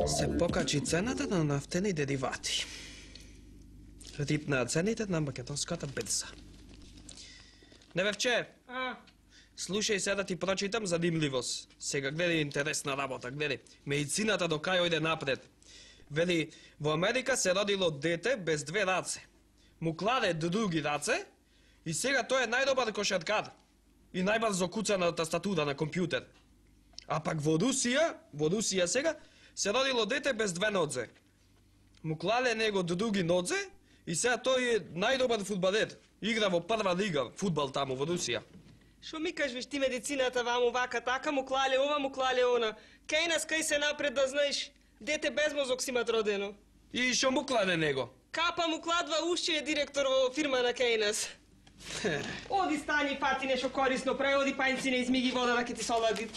Се покачи цената на нафтени деривати. Рипнаа цените на македонската берза. Невевче, слушај се да ти прочитам занимливост. Сега гледај интересна работа, гледај. Медицината до кај ојде напред. Вели, во Америка се родило дете без две раце. Му кладе други раце и сега тој е најдобар кошаркар и најбрзо куца на тастатура на компјутер. А пак во Русија сега се родило дете без две нодзе. Му кладе него други нодзе и сега тој е најдобар фудбалер. Игра во прва лига фудбал таму во Русија. Шо ми кажеш ти медицината ваму вака така му клале ова му клале она. Кај нас кај се напред да знаеш. Дете без мозок си имат родено. И шо му кладе него? Капа му кладва ушче е директор во фирма на кај нас. Оди стани фати нешто корисно, прај оди пајнци не измиги вода да ке ти солади.